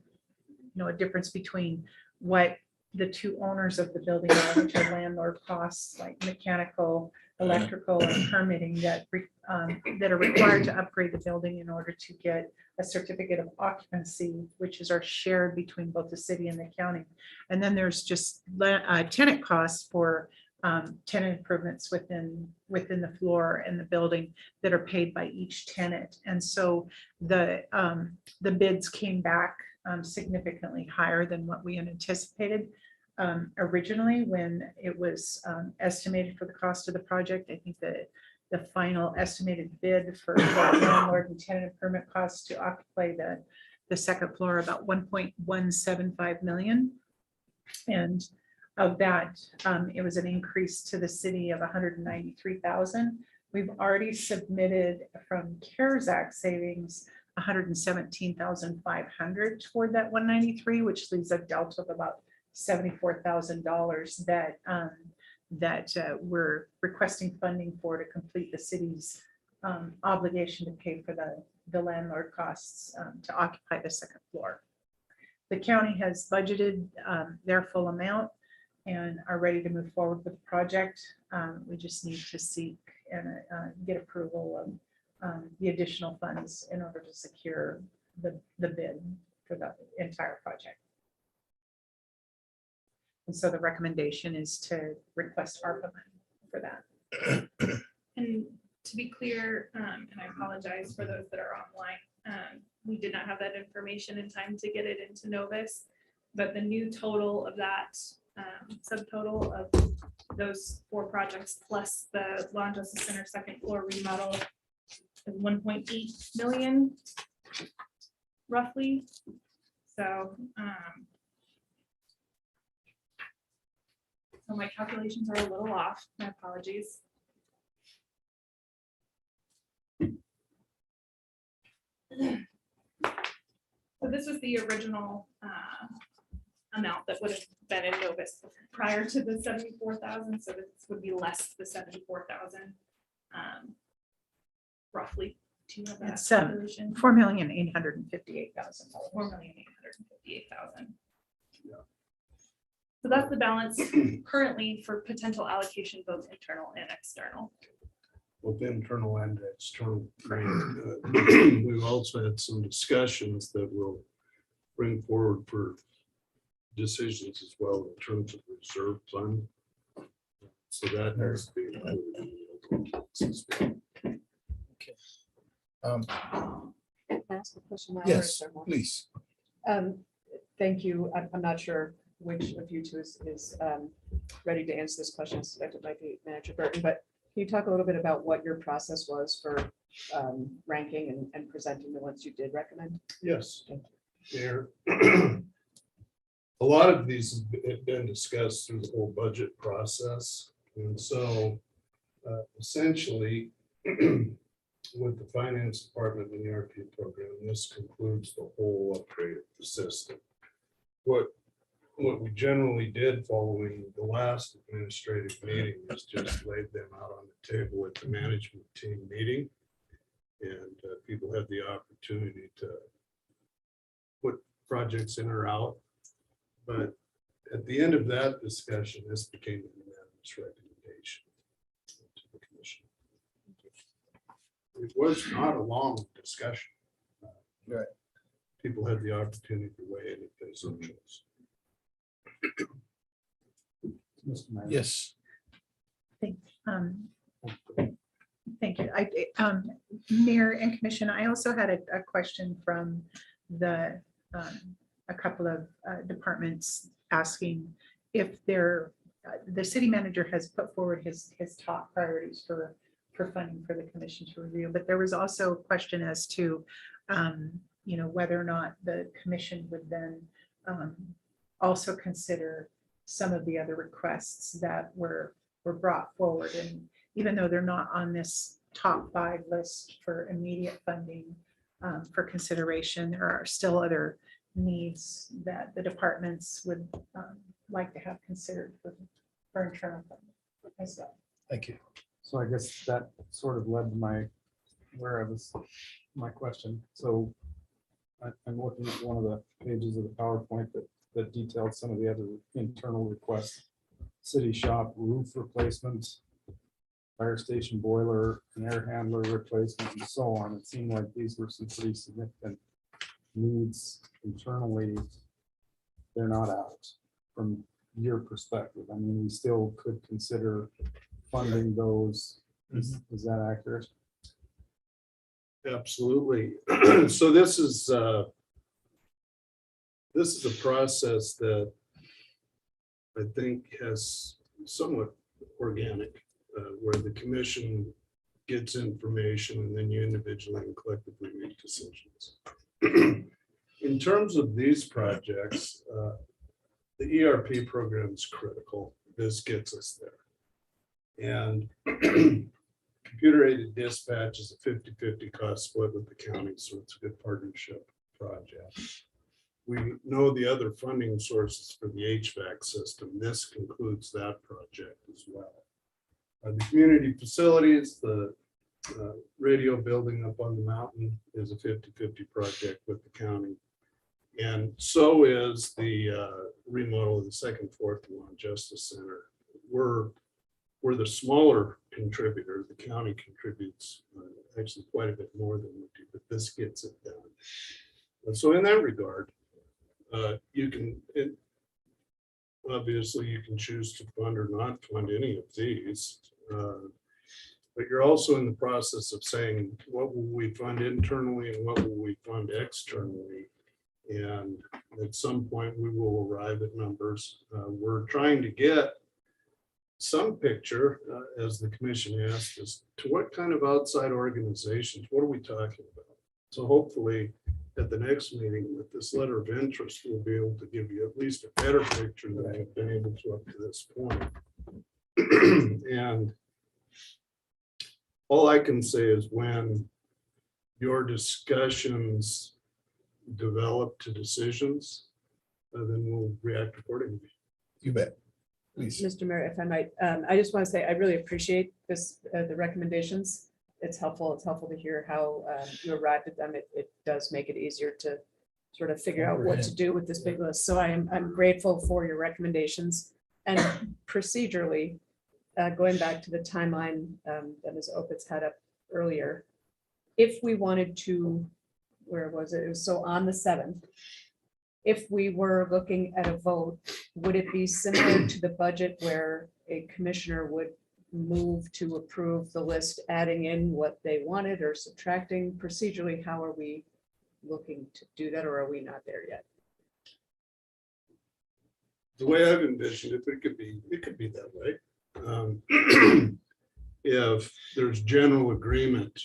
a difference between what the 2 owners of the building are, which are landlord costs like mechanical, electrical, and permitting that are required to upgrade the building in order to get a certificate of occupancy, which is shared between both the city and the county. And then there's just tenant costs for tenant improvements within the floor and the building that are paid by each tenant. And so the bids came back significantly higher than what we had anticipated originally when it was estimated for the cost of the project. I think that the final estimated bid for landlord and tenant permit costs to occupy the second floor about 1.175 million. And of that, it was an increase to the city of 193,000. We've already submitted from CARES Act savings 117,500 toward that 193, which leaves a delta of about $74,000 that we're requesting funding for to complete the city's obligation to pay for the landlord costs to occupy the second floor. The county has budgeted their full amount and are ready to move forward with the project. We just need to seek and get approval of the additional funds in order to secure the bid for the entire project. And so the recommendation is to request ARPA money for that.
And to be clear, and I apologize for those that are online, we did not have that information in time to get it into Novus, but the new total of that subtotal of those 4 projects plus the Law and Justice Center second floor remodel is 1.8 million roughly. So so my calculations are a little off. My apologies. So this was the original amount that would have been in Novus prior to the 74,000. So this would be less the 74,000, roughly. Do you have that
It's
calculation?
$4,858,000.
$4,858,000. So that's the balance currently for potential allocation, both internal and external.
Both internal and external. We've also had some discussions that will bring forward for decisions as well in terms of reserve fund. So that has to be included in the process.
Can I ask a question now, or
Yes,
is there more?
please.
Thank you. I'm not sure which of you two is ready to answer this question. It might be Manager Burton, but can you talk a little bit about what your process was for ranking and presenting the ones you did recommend?
Yes. There. A lot of these have been discussed through the whole budget process. And so essentially, with the finance department and the ERP program, this concludes the whole upgrade of the system. What we generally did following the last administrative meeting was just laid them out on the table at the management team meeting. And people had the opportunity to put projects in or out. But at the end of that discussion, this became a unanimous recommendation to the commission. It was not a long discussion.
Right.
People had the opportunity to weigh in if they so chose.
Yes.
Thank you. Mayor and Commission, I also had a question from a couple of departments asking if the city manager has put forward his top priorities for funding for the commission to review, but there was also a question as to whether or not the commission would then also consider some of the other requests that were brought forward. And even though they're not on this top 5 list for immediate funding for consideration, there are still other needs that the departments would like to have considered for internal funding as well.
Thank you.
So I guess that sort of led to my question. So I'm looking at one of the pages of the PowerPoint that detailed some of the other internal requests. City shop roof replacement, fire station boiler, an air handler replacement, and so on. It seemed like these were some pretty significant needs internally. They're not out from your perspective. I mean, we still could consider funding those. Is that accurate?
Absolutely. So this is a process that I think has somewhat organic, where the commission gets information and then you individually and collectively make decisions. in terms of these projects, the ERP program is critical. This gets us there. And computer aided dispatch is a 50-50 cost split with the county, so it's a good partnership project. We know the other funding sources for the HVAC system. This concludes that project as well. The community facilities, the radio building up on the mountain is a 50-50 project with the county. And so is the remodel of the second, fourth Lawn Justice Center. We're the smaller contributor. The county contributes actually quite a bit more than we do, but this gets it done. And so in that regard, obviously you can choose to fund or not fund any of these. But you're also in the process of saying, what will we fund internally and what will we fund externally? And at some point we will arrive at numbers. We're trying to get some picture, as the commission asked, as to what kind of outside organizations, what are we talking about? So hopefully at the next meeting with this letter of interest, we'll be able to give you at least a better picture than I've been able to up to this point. And all I can say is when your discussions develop to decisions, then we'll react accordingly.
You bet. Please.
Mr. Mayor, if I might, I just want to say I really appreciate this, the recommendations. It's helpful. It's helpful to hear how you arrived at them. It does make it easier to sort of figure out what to do with this big list. So I'm grateful for your recommendations. And procedurally, going back to the timeline that Ms. Opitz had up earlier, if we wanted to, where was it? It was so on the 7th. If we were looking at a vote, would it be similar to the budget where a commissioner would move to approve the list, adding in what they wanted or subtracting? Procedurally, how are we looking to do that, or are we not there yet?
The way I've envisioned it, it could be that way. If there's general agreement,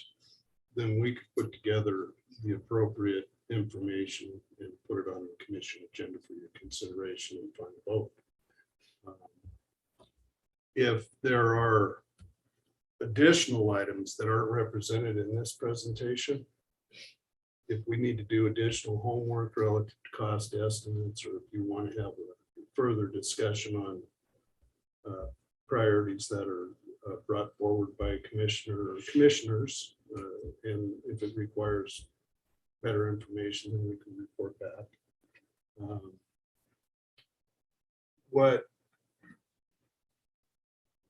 then we could put together the appropriate information and put it on the commission agenda for your consideration and final vote. If there are additional items that aren't represented in this presentation, if we need to do additional homework relative to cost estimates, or if you want to have a further discussion on priorities that are brought forward by a commissioner or commissioners, and if it requires better information, then we can report back.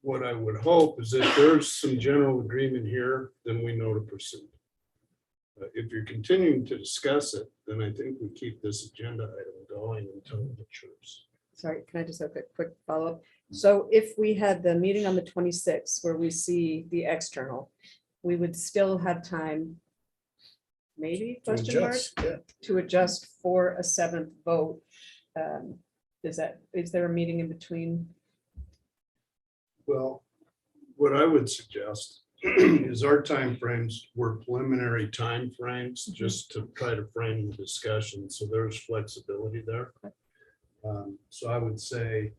What I would hope is that there's some general agreement here, then we know to proceed. If you're continuing to discuss it, then I think we keep this agenda item going until it matures.
Sorry, can I just have a quick follow-up? So if we had the meeting on the 26th where we see the external, we would still have time, maybe, question mark, to adjust for a 7th vote. Is there a meeting in between?
Well, what I would suggest is our timeframes were preliminary timeframes, just to try to frame the discussion. So there's flexibility there. So I would say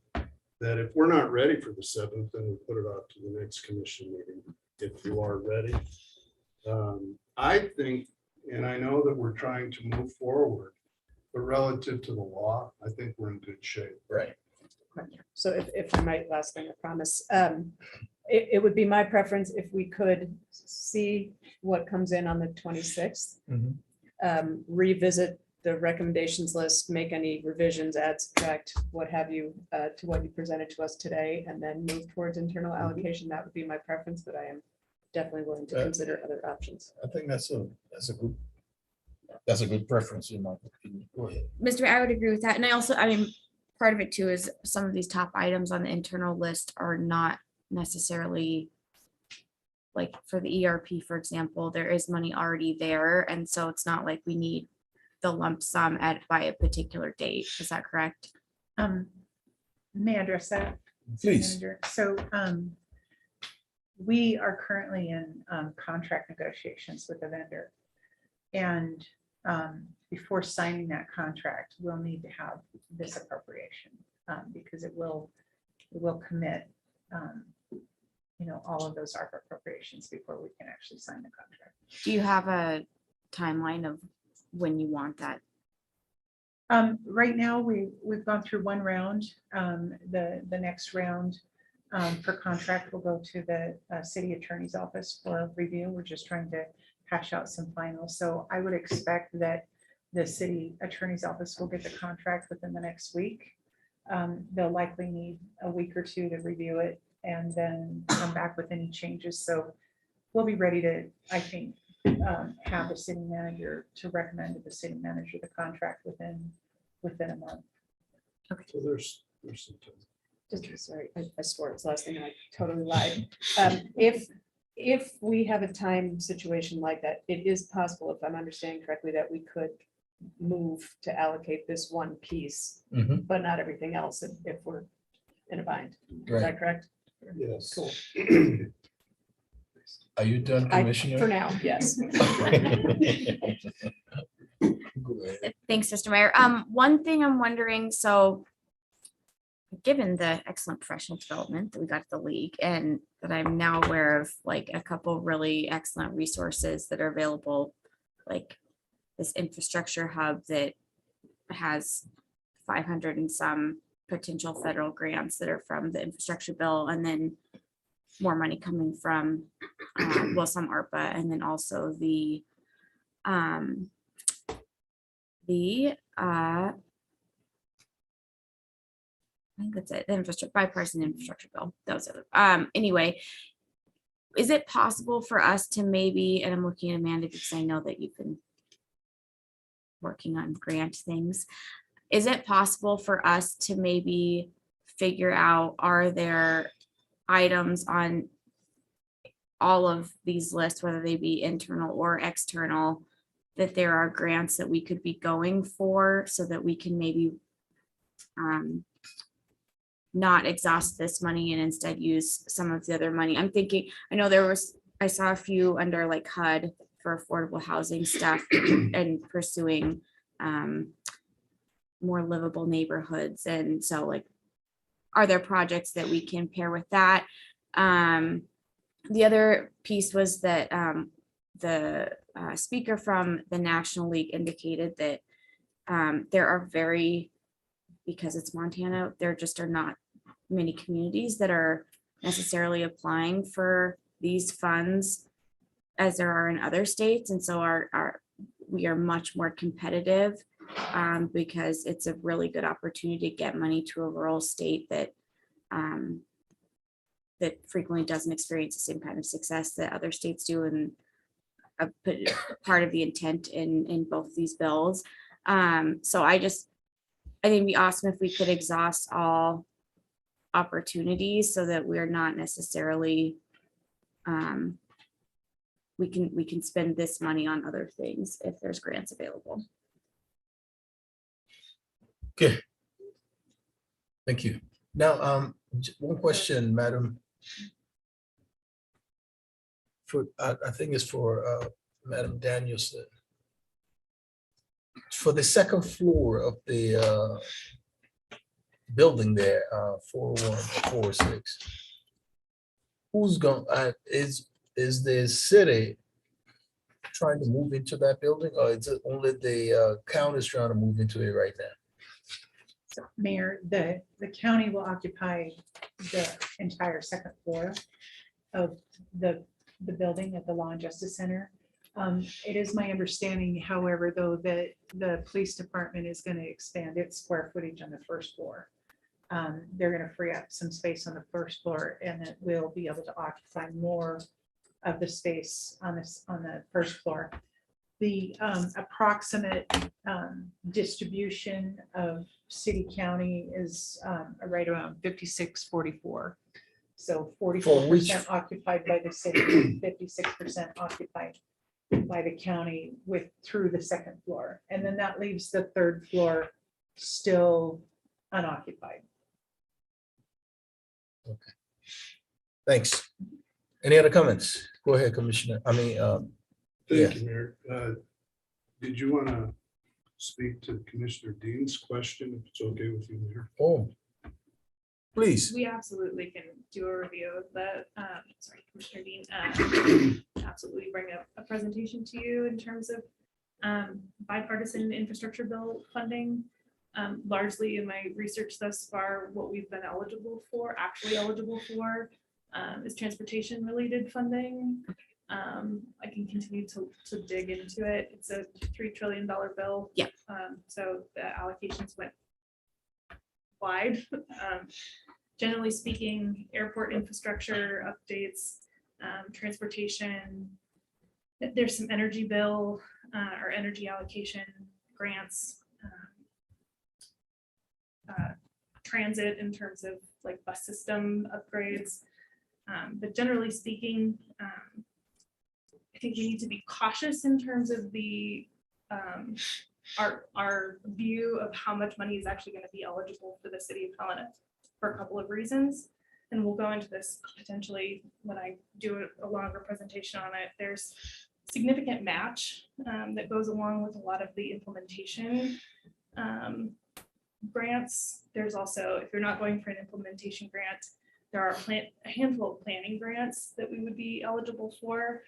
that if we're not ready for the 7th, then we put it off to the next commission meeting. If you are ready, I think, and I know that we're trying to move forward, but relative to the law, I think we're in good shape.
Right.
So if I might, last thing, I promise. It would be my preference if we could see what comes in on the 26th. Revisit the recommendations list, make any revisions, add, subtract, what have you, to what you presented to us today, and then move towards internal allocation. That would be my preference, but I am definitely willing to consider other options.
I think that's a good preference in my opinion. Go ahead.
Mr. Mayor, I would agree with that. And I mean, part of it too is some of these top items on the internal list are not necessarily, like for the ERP, for example, there is money already there. And so it's not like we need the lump sum by a particular date. Is that correct?
May I address that?
Please.
Manager? So we are currently in contract negotiations with the vendor. And before signing that contract, we'll need to have this appropriation, because it will commit, all of those ARPA appropriations before we can actually sign the contract.
Do you have a timeline of when you want that?
Right now, we've gone through one round. The next round for contract will go to the city attorney's office for review. We're just trying to hash out some finals. So I would expect that the city attorney's office will get the contract within the next week. They'll likely need a week or two to review it and then come back with any changes. So we'll be ready to, I think, have the city manager to recommend to the city manager the contract within a month.
So there's some time.
Just, sorry, I swore it's the last thing and I totally lied. If we have a time situation like that, it is possible, if I'm understanding correctly, that we could move to allocate this one piece, but not everything else if we're in a bind. Is that correct?
Yes.
Cool.
Are you done, Commissioner?
For now, yes.
Thanks, Mr. Mayor. One thing I'm wondering, so given the excellent professional development that we got at the league and that I'm now aware of like a couple really excellent resources that are available, like this infrastructure hub that has 500 and some potential federal grants that are from the infrastructure bill, and then more money coming from, well, some ARPA, and then also the I think that's it, the infrastructure, bipartisan infrastructure bill. That was it. Anyway, is it possible for us to maybe, and I'm looking at Amanda because I know that you've been working on grant things. Is it possible for us to maybe figure out, are there items on all of these lists, whether they be internal or external, that there are grants that we could be going for so that we can maybe not exhaust this money and instead use some of the other money? I'm thinking, I know I saw a few under like HUD for affordable housing stuff and pursuing more livable neighborhoods. And so like, are there projects that we can pair with that? The other piece was that the speaker from the National League indicated that there are because it's Montana, there just are not many communities that are necessarily applying for these funds as there are in other states. And so we are much more competitive because it's a really good opportunity to get money to a rural state that that frequently doesn't experience the same kind of success that other states do. And part of the intent in both these bills. So I think it'd be awesome if we could exhaust all opportunities so that we're not necessarily we can spend this money on other things if there's grants available.
Okay. Thank you. Now, one question, Madam. I think it's for Madam Danielson. For the second floor of the building there, 401 or 46, who's going, is the city trying to move into that building, or is it only the county's trying to move into it right now?
So, Mayor, the county will occupy the entire second floor of the building at the Law and Justice Center. It is my understanding, however, though, that the police department is going to expand its square footage on the first floor. They're going to free up some space on the first floor, and it will be able to occupy more of the space on the first floor. The approximate distribution of city county is right around 56-44. So 44% occupied by the city, 56% occupied by the county through the second floor. And then that leaves the third floor still unoccupied.
Okay. Thanks. Any other comments? Go ahead, Commissioner.
Thank you, Mayor. did you want to speak to Commissioner Dean's question, if it's okay with you, Mayor?
Oh, please.
We absolutely can do a review of the, sorry, Commissioner Dean, absolutely bring a presentation to you in terms of bipartisan infrastructure bill funding. Largely in my research thus far, what we've been actually eligible for is transportation related funding. I can continue to dig into it. It's a $3 trillion bill.
Yeah.
So the allocations went wide. Generally speaking, airport infrastructure updates, transportation. There's some energy bill or energy allocation grants, transit in terms of like bus system upgrades. But generally speaking, I think we need to be cautious in terms of the our view of how much money is actually going to be eligible for the city of Helena for a couple of reasons. And we'll go into this potentially when I do a longer presentation on it. There's significant match that goes along with a lot of the implementation grants. There's also, if you're not going for an implementation grant, there are a handful of planning grants that we would be eligible for.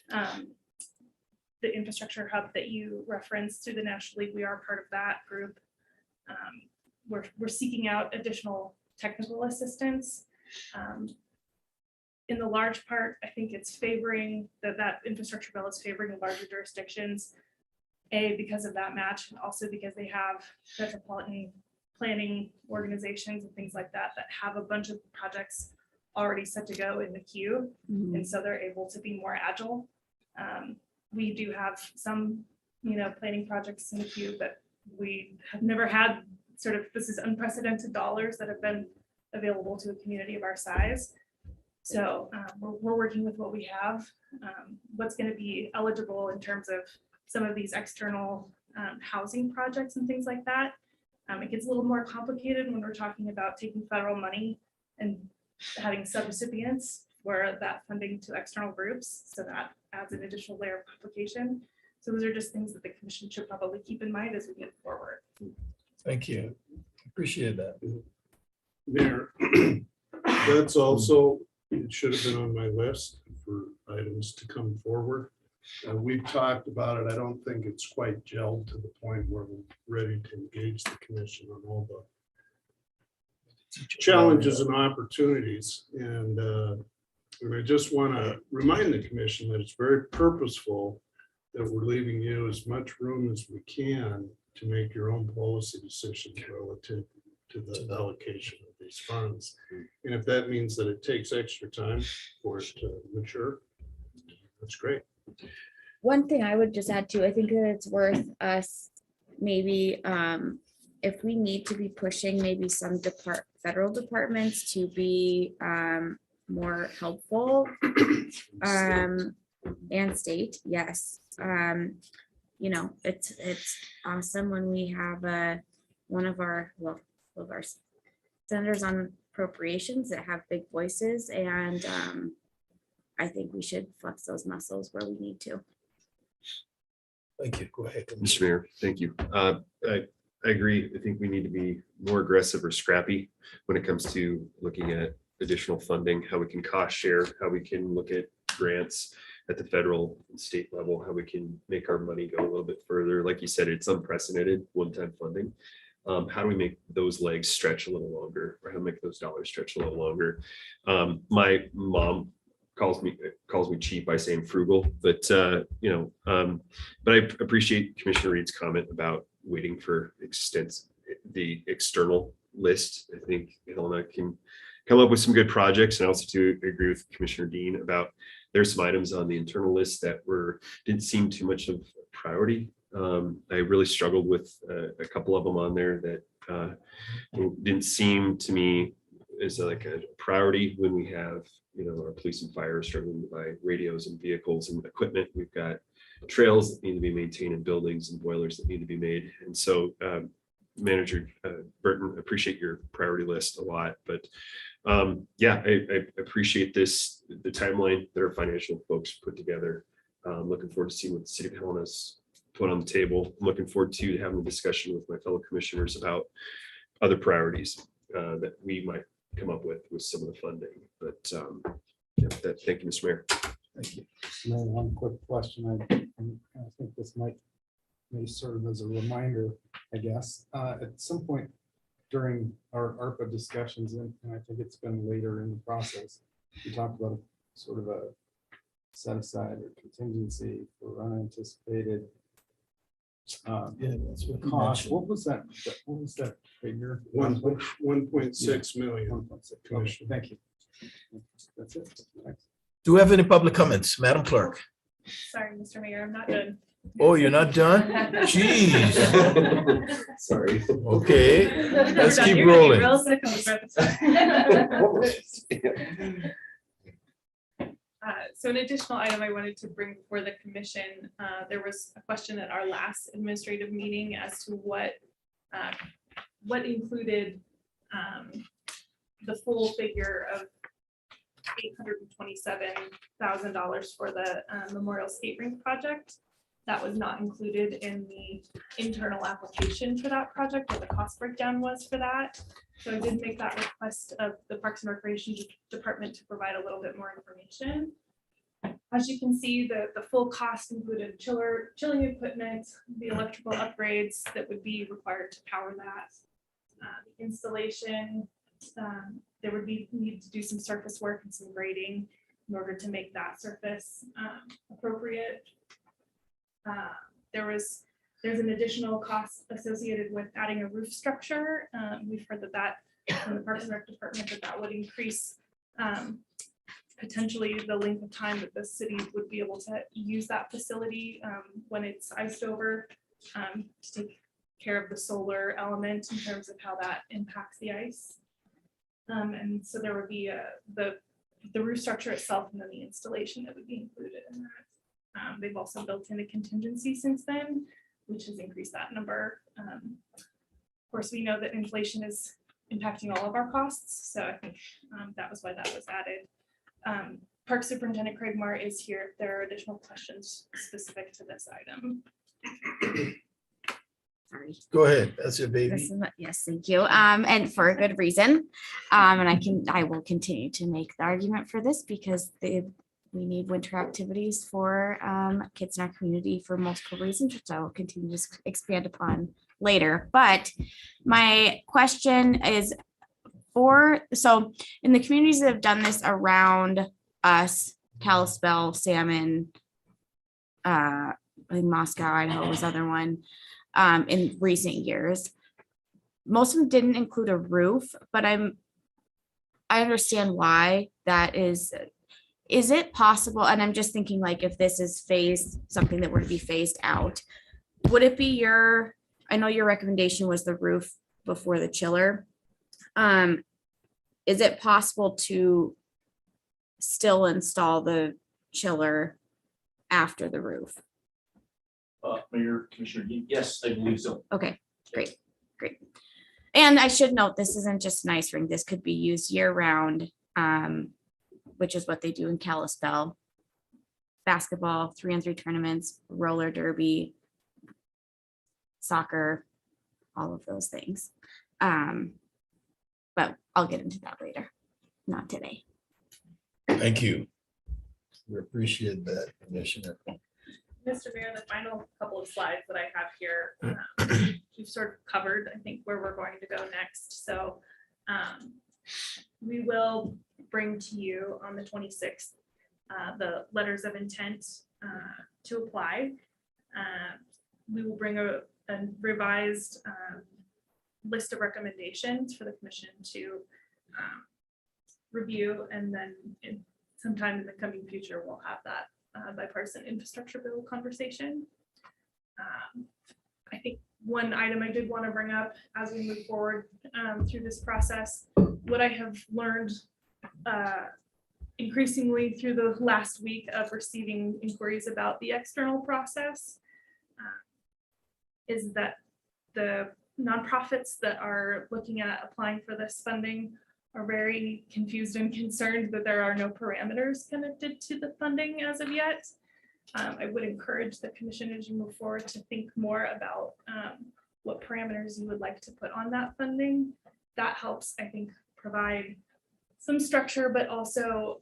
The infrastructure hub that you referenced through the National League, we are part of that group. We're seeking out additional technical assistance. In the large part, I think it's favoring that infrastructure bill is favoring larger jurisdictions. Because of that match, and also because they have metropolitan planning organizations and things like that have a bunch of projects already set to go in the queue. And so they're able to be more agile. We do have some, planning projects in the queue, but we have never had this is unprecedented dollars that have been available to a community of our size. So we're working with what we have. What's going to be eligible in terms of some of these external housing projects and things like that. It gets a little more complicated when we're talking about taking federal money and having subrecipients for that funding to external groups. So that adds an additional layer of complication. So those are just things that the commission should probably keep in mind as we get forward.
Thank you. Appreciate that.
Mayor, that's also, it should have been on my list for items to come forward. We've talked about it. I don't think it's quite gelled to the point where we're ready to engage the commission on all the challenges and opportunities. And I just want to remind the commission that it's very purposeful that we're leaving you as much room as we can to make your own policy decisions relative to the allocation of these funds. And if that means that it takes extra time for it to mature, that's great.
One thing I would just add to, I think that it's worth us maybe if we need to be pushing maybe some federal departments to be more helpful and state, yes. It's awesome when we have one of our senators on appropriations that have big voices, and I think we should flex those muscles where we need to.
Thank you. Go ahead.
Mr. Mayor, thank you. I agree. I think we need to be more aggressive or scrappy when it comes to looking at additional funding, how we can cost share, how we can look at grants at the federal and state level, how we can make our money go a little bit further. Like you said, it's unprecedented one-time funding. How do we make those legs stretch a little longer, or how to make those dollars stretch a little longer? My mom calls me cheap by saying frugal, but but I appreciate Commissioner Reed's comment about waiting for the external list. I think Helena can come up with some good projects, and I also do agree with Commissioner Dean about there's some items on the internal list that didn't seem too much of a priority. I really struggled with a couple of them on there that didn't seem to me as like a priority when we have, our police and fire struggling to buy radios and vehicles and equipment. We've got trails that need to be maintained in buildings and boilers that need to be made. And so Manager Burton, appreciate your priority list a lot, but I appreciate the timeline that our financial folks put together. Looking forward to seeing what the City of Helena's put on the table. I'm looking forward to having a discussion with my fellow commissioners about other priorities that we might come up with some of the funding. But thank you, Mr. Mayor.
Thank you.
One quick question. I think this may serve as a reminder, I guess, at some point during our ARPA discussions, and I think it's been later in the process, we talked about sort of a set aside or contingency for unanticipated
Yeah, that's what you
cost.
mentioned.
What was that figure?
1.6 million.
1.6. Okay, thank you. That's it. Thanks.
Do we have any public comments, Madam Clerk?
Sorry, Mr. Mayor, I'm not done.
Oh, you're not done? Jeez.
Sorry.
Okay, let's
You're
keep
gonna be
rolling.
real sick on the So an additional item I wanted to bring before the commission, there was a question at our last administrative meeting as to what included the full figure of $827,000 for the Memorial Skate Rink project. That was not included in the internal application for that project, what the cost breakdown was for that. So I did make that request of the Parks and Recreation Department to provide a little bit more information. As you can see, the full cost included chilling equipment, the electrical upgrades that would be required to power that, the installation. There would be need to do some surface work and some grading in order to make that surface appropriate. There's an additional cost associated with adding a roof structure. We've heard that from the Parks and Rec Department that would increase potentially the length of time that the city would be able to use that facility when it's iced over, to take care of the solar element in terms of how that impacts the ice. And so there would be the roof structure itself and then the installation that would be included in that. They've also built in a contingency since then, which has increased that number. Of course, we know that inflation is impacting all of our costs, so I think that was why that was added. Park Superintendent Craig Moore is here if there are additional questions specific to this item.
Sorry.
Go ahead, that's your baby.
Yes, thank you. And for a good reason. And I will continue to make the argument for this because we need winter activities for kids in our community for multiple reasons, which I will continue to expand upon later. But my question is so in the communities that have done this around us, Kalispell, Salmon, I think Moscow, Idaho was the other one, in recent years, most of them didn't include a roof, but I understand why that is. Is it possible, and I'm just thinking like if this is something that were to be phased out, would it be I know your recommendation was the roof before the chiller. Is it possible to still install the chiller after the roof?
Mayor, Commissioner, yes, I believe so.
Okay, great. And I should note, this isn't just an ice rink. This could be used year round, which is what they do in Kalispell. Basketball, 3-on-3 tournaments, roller derby, soccer, all of those things. But I'll get into that later, not today.
Thank you. We appreciate that, Commissioner.
Mr. Mayor, the final couple of slides that I have here, we've sort of covered, I think, where we're going to go next. So we will bring to you on the 26th the letters of intent to apply. We will bring a revised list of recommendations for the commission to review, and then sometime in the coming future, we'll have that bipartisan infrastructure bill conversation. I think one item I did want to bring up as we move forward through this process, what I have learned increasingly through the last week of receiving inquiries about the external process is that the nonprofits that are looking at applying for this funding are very confused and concerned that there are no parameters connected to the funding as of yet. I would encourage the commission as you move forward to think more about what parameters you would like to put on that funding. That helps, I think, provide some structure, but also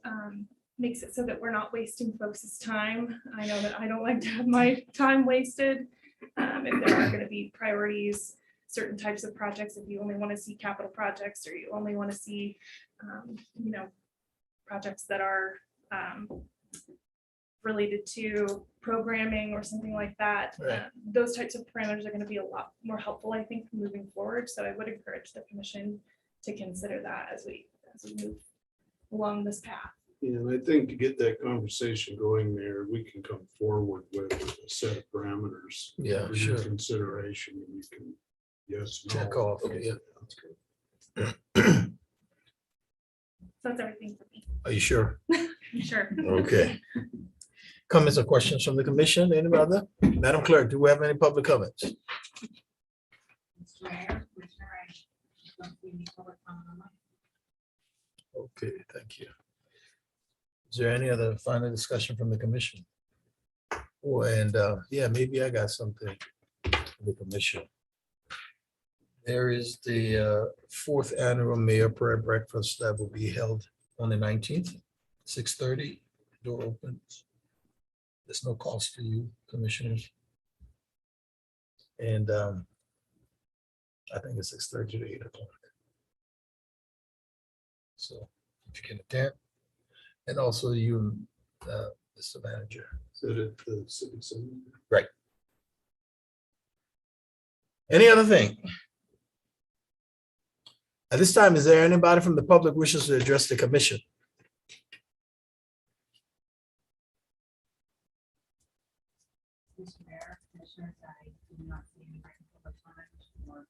makes it so that we're not wasting folks' time. I know that I don't like to have my time wasted. If there are going to be priorities, certain types of projects, if you only want to see capital projects, or you only want to see, projects that are related to programming or something like that.
Right.
Those types of parameters are going to be a lot more helpful, I think, moving forward. So I would encourage the commission to consider that as we move along this path.
And I think to get that conversation going there, we can come forward with a set of parameters.
Yeah,
for your
sure.
consideration, and you can, yes, no.
Check off,
Okay,
yeah.
that's good.
So that's everything for me.
Are you sure?
Sure.
Okay. Comments or questions from the commission? Any other? Madam Clerk, do we have any public comments? Okay, thank you. Is there any other final discussion from the commission? Oh, and yeah, maybe I got something for the commission. There is the fourth annual mayor prayer breakfast that will be held on the 19th, 6:30. Door opens. There's no cost to you, commissioners. And I think it's 6:30 to 8 o'clock. So if you can attend, and also you, Mr. Manager.
Is it at the city center?
Right. Any other thing? At this time, is there anybody from the public wishes to address the commission?
Mr. Mayor, Commissioners, I do not see any written public comment or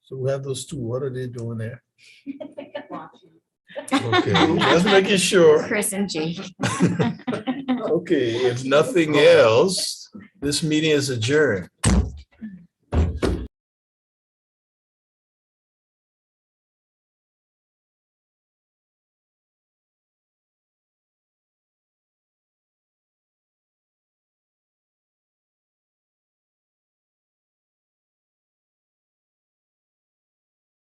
So we have those two. What are they doing there?
watching.
Okay, just making sure.
Chris and G.
Okay, if nothing else, this meeting is adjourned.